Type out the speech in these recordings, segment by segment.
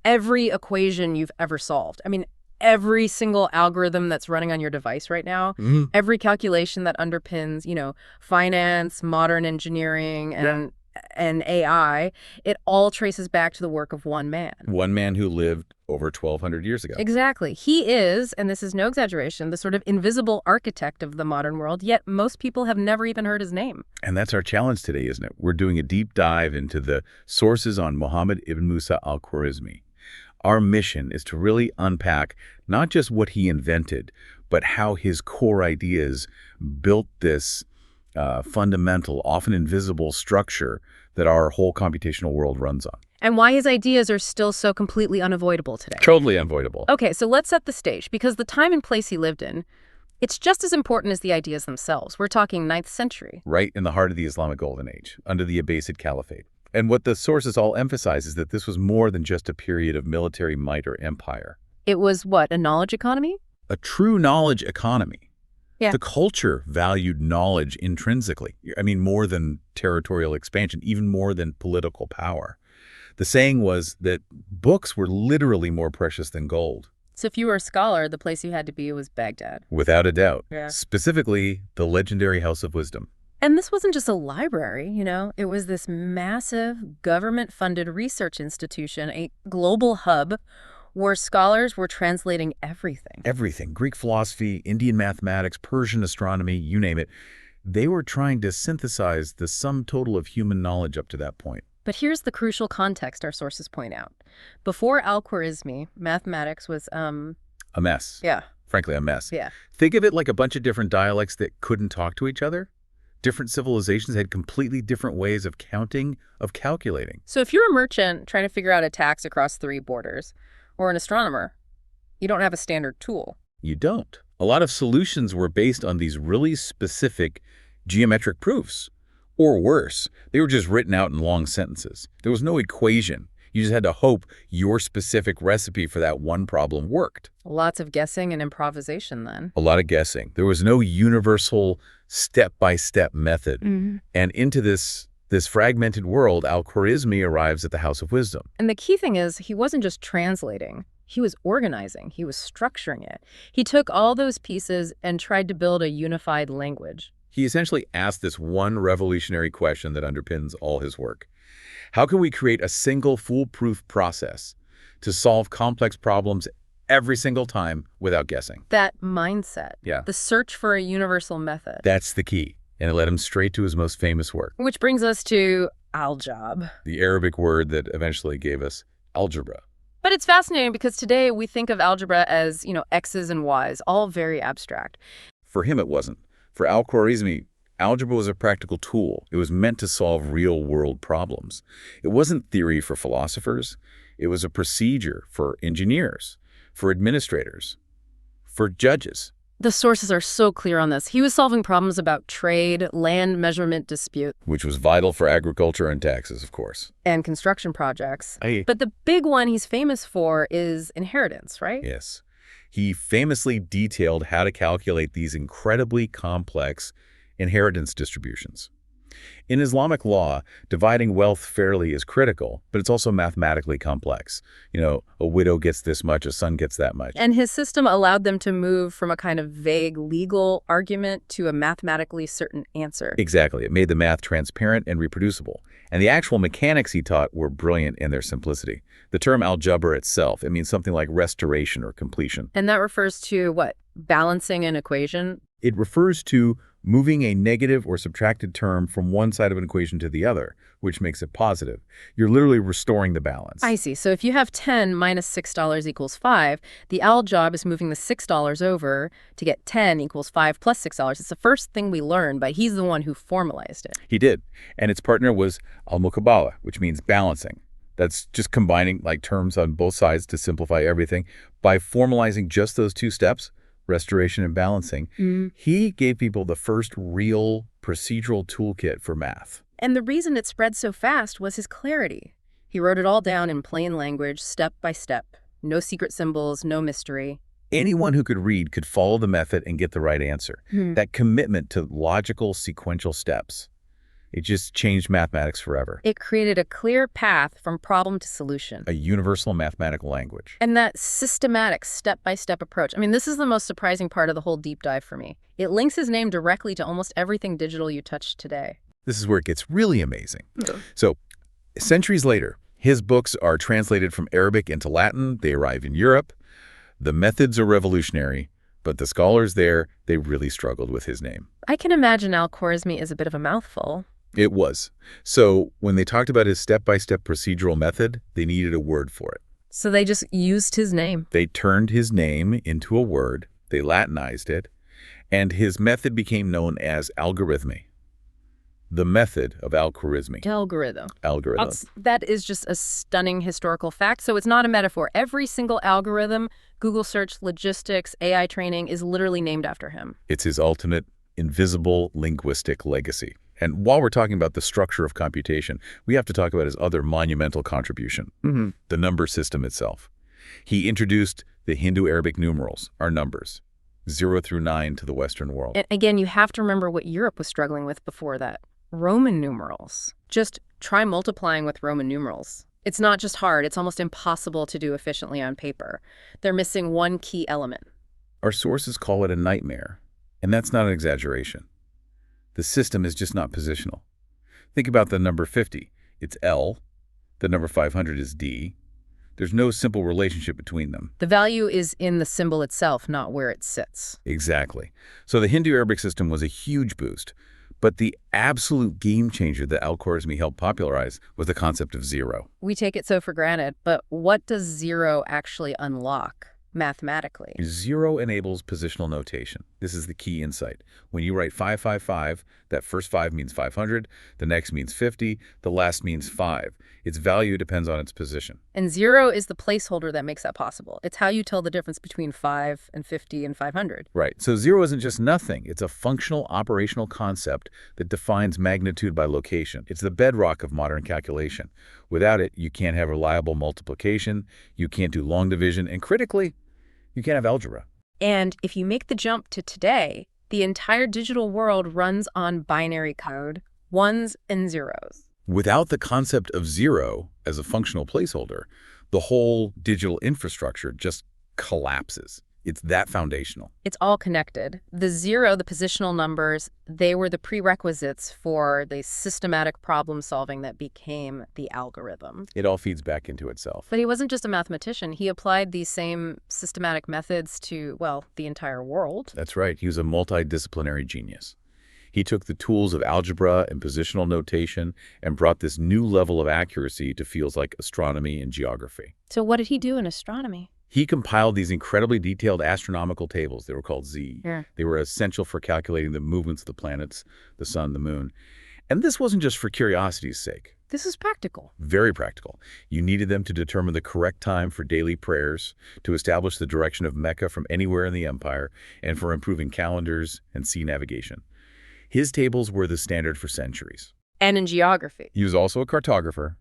every equation you've ever solved. I mean, every single algorithm that's running on your device right now, every calculation that underpins, finance, modern engineering, and AI, it all traces back to the work of one man. One man who lived over 1,200 years ago. Exactly. He is, and this is no exaggeration, the sort of invisible architect of the modern world, yet most people have never even heard his name. And that's our challenge today, isn't it? We're doing a deep dive into the sources on Muhammad ibn Musa al-Khwarizmi. Our mission is to really unpack not just what he invented, but how his core ideas built this fundamental, often invisible structure that our whole computational world runs on. And why his ideas are still so completely unavoidable today. Totally unavoidable. Okay, so let's set the stage, because the time and place he lived in, it's just as important as the ideas themselves. We're talking 9th century. Right in the heart of the Islamic Golden Age, under the Abbasid Caliphate. And what the sources all emphasize is that this was more than just a period of military might or empire. It was what, a knowledge economy? A true knowledge economy. Yeah. The culture valued knowledge intrinsically. I mean, more than territorial expansion, even more than political power. The saying was that books were literally more precious than gold. So if you were a scholar, the place you had to be was Baghdad. Without a doubt. Yeah. Specifically, the legendary House of Wisdom. And this wasn't just a library, It was this massive government-funded research institution, a global hub where scholars were translating everything. Everything. Greek philosophy, Indian mathematics, Persian astronomy, you name it. They were trying to synthesize the sum total of human knowledge up to that point. But here's the crucial context our sources point out. Before Al-Khwarizmi, mathematics was, A mess. Yeah. Frankly, a mess. Yeah. Think of it like a bunch of different dialects that couldn't talk to each other. Different civilizations had completely different ways of counting, of calculating. So if you're a merchant trying to figure out a tax across 3 borders, or an astronomer, you don't have a standard tool. You don't. A lot of solutions were based on these really specific geometric proofs. Or worse, they were just written out in long sentences. There was no equation. You just had to hope your specific recipe for that one problem worked. Lots of guessing and improvisation then. A lot of guessing. There was no universal step-by-step method. And into this fragmented world, Al-Khwarizmi arrives at the House of Wisdom. And the key thing is, he wasn't just translating. He was organizing. He was structuring it. He took all those pieces and tried to build a unified language. He essentially asked this one revolutionary question that underpins all his work. How can we create a single foolproof process to solve complex problems every single time without guessing? That mindset. Yeah. The search for a universal method. That's the key. And it led him straight to his most famous work. Which brings us to Al-Jabr. The Arabic word that eventually gave us algebra. But it's fascinating because today we think of algebra as, X's and Y's, all very abstract. For him, it wasn't. For Al-Khwarizmi, algebra was a practical tool. It was meant to solve real-world problems. It wasn't theory for philosophers. It was a procedure for engineers, for administrators, for judges. The sources are so clear on this. He was solving problems about trade, land measurement dispute. Which was vital for agriculture and taxes, of course. And construction projects. Aye. But the big one he's famous for is inheritance, right? Yes. He famously detailed how to calculate these incredibly complex inheritance distributions. In Islamic law, dividing wealth fairly is critical, but it's also mathematically complex. A widow gets this much, a son gets that much. And his system allowed them to move from a kind of vague legal argument to a mathematically certain answer. Exactly. It made the math transparent and reproducible. And the actual mechanics he taught were brilliant in their simplicity. The term Al-Jabr itself, it means something like restoration or completion. And that refers to what? Balancing an equation? It refers to moving a negative or subtracted term from one side of an equation to the other, which makes it positive. You're literally restoring the balance. I see. So if you have 10 minus $6 equals 5, the Al-Jabr is moving the $6 over to get 10 equals 5 plus $6. It's the first thing we learned, but he's the one who formalized it. He did. And its partner was Al-Muqabala, which means balancing. That's just combining terms on both sides to simplify everything. By formalizing just those 2 steps, restoration and balancing, he gave people the first real procedural toolkit for math. And the reason it spread so fast was his clarity. He wrote it all down in plain language, step by step. No secret symbols, no mystery. Anyone who could read could follow the method and get the right answer. That commitment to logical, sequential steps. It just changed mathematics forever. It created a clear path from problem to solution. A universal mathematical language. And that systematic step-by-step approach. I mean, this is the most surprising part of the whole deep dive for me. It links his name directly to almost everything digital you touch today. This is where it gets really amazing. So, centuries later, his books are translated from Arabic into Latin. They arrive in Europe. The methods are revolutionary, but the scholars there, they really struggled with his name. I can imagine Al-Khwarizmi is a bit of a mouthful. It was. So when they talked about his step-by-step procedural method, they needed a word for it. So they just used his name. They turned his name into a word, they Latinized it, and his method became known as Algorithmy. The method of Al-Khwarizmi. Algorithm. Algorithm. That is just a stunning historical fact. So it's not a metaphor. Every single algorithm, Google search, logistics, AI training is literally named after him. It's his ultimate, invisible linguistic legacy. And while we're talking about the structure of computation, we have to talk about his other monumental contribution, the number system itself. He introduced the Hindu-Arabic numerals, our numbers, 0 through 9 to the Western world. And again, you have to remember what Europe was struggling with before that. Roman numerals. Just try multiplying with Roman numerals. It's not just hard, it's almost impossible to do efficiently on paper. They're missing one key element. Our sources call it a nightmare, and that's not an exaggeration. The system is just not positional. Think about the number 50. It's L. The number 500 is D. There's no simple relationship between them. The value is in the symbol itself, not where it sits. Exactly. So the Hindu-Arabic system was a huge boost. But the absolute game changer that Al-Khwarizmi helped popularize was the concept of zero. We take it so for granted, but what does zero actually unlock mathematically? Zero enables positional notation. This is the key insight. When you write 555, that first 5 means 500, the next means 50, the last means 5. Its value depends on its position. And zero is the placeholder that makes that possible. It's how you tell the difference between 5 and 50 and 500. Right. So zero isn't just nothing. It's a functional operational concept that defines magnitude by location. It's the bedrock of modern calculation. Without it, you can't have reliable multiplication, you can't do long division, and critically, you can't have algebra. And if you make the jump to today, the entire digital world runs on binary code, ones and zeros. Without the concept of zero as a functional placeholder, the whole digital infrastructure just collapses. It's that foundational. It's all connected. The zero, the positional numbers, they were the prerequisites for the systematic problem solving that became the algorithm. It all feeds back into itself. But he wasn't just a mathematician. He applied these same systematic methods to, well, the entire world. That's right. He was a multidisciplinary genius. He took the tools of algebra and positional notation and brought this new level of accuracy to fields like astronomy and geography. So what did he do in astronomy? He compiled these incredibly detailed astronomical tables. They were called Z. Yeah. They were essential for calculating the movements of the planets, the sun, the moon. And this wasn't just for curiosity's sake. This is practical. Very practical. You needed them to determine the correct time for daily prayers, to establish the direction of Mecca from anywhere in the empire, and for improving calendars and sea navigation. His tables were the standard for centuries. And in geography. He was also a cartographer.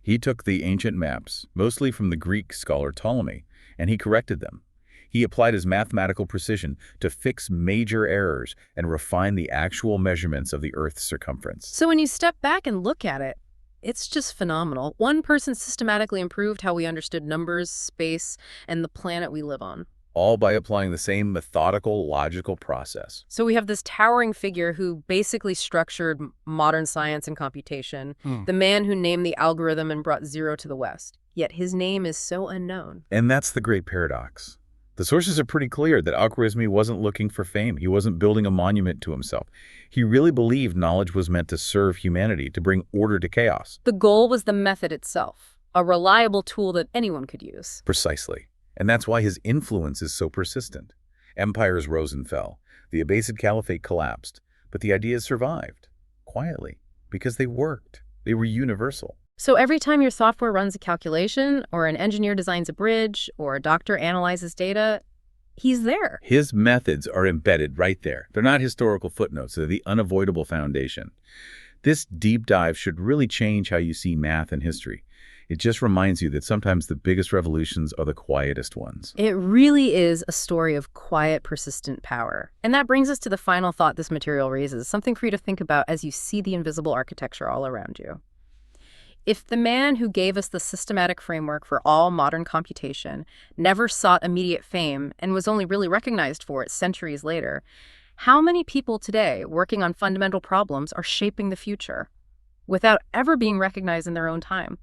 He took the ancient maps, mostly from the Greek scholar Ptolemy, and he corrected them. He applied his mathematical precision to fix major errors and refine the actual measurements of the Earth's circumference. So when you step back and look at it, it's just phenomenal. One person systematically improved how we understood numbers, space, and the planet we live on. All by applying the same methodical, logical process. So we have this towering figure who basically structured modern science and computation, the man who named the algorithm and brought zero to the West. Yet his name is so unknown. And that's the great paradox. The sources are pretty clear that Al-Khwarizmi wasn't looking for fame. He wasn't building a monument to himself. He really believed knowledge was meant to serve humanity, to bring order to chaos. The goal was the method itself, a reliable tool that anyone could use. Precisely. And that's why his influence is so persistent. Empires rose and fell. The Abbasid Caliphate collapsed. But the ideas survived, quietly, because they worked. They were universal. So every time your software runs a calculation, or an engineer designs a bridge, or a doctor analyzes data, he's there. His methods are embedded right there. They're not historical footnotes. They're the unavoidable foundation. This deep dive should really change how you see math and history. It just reminds you that sometimes the biggest revolutions are the quietest ones. It really is a story of quiet, persistent power. And that brings us to the final thought this material raises, something for you to think about as you see the invisible architecture all around you. If the man who gave us the systematic framework for all modern computation never sought immediate fame and was only really recognized for it centuries later, how many people today working on fundamental problems are shaping the future without ever being recognized in their own time?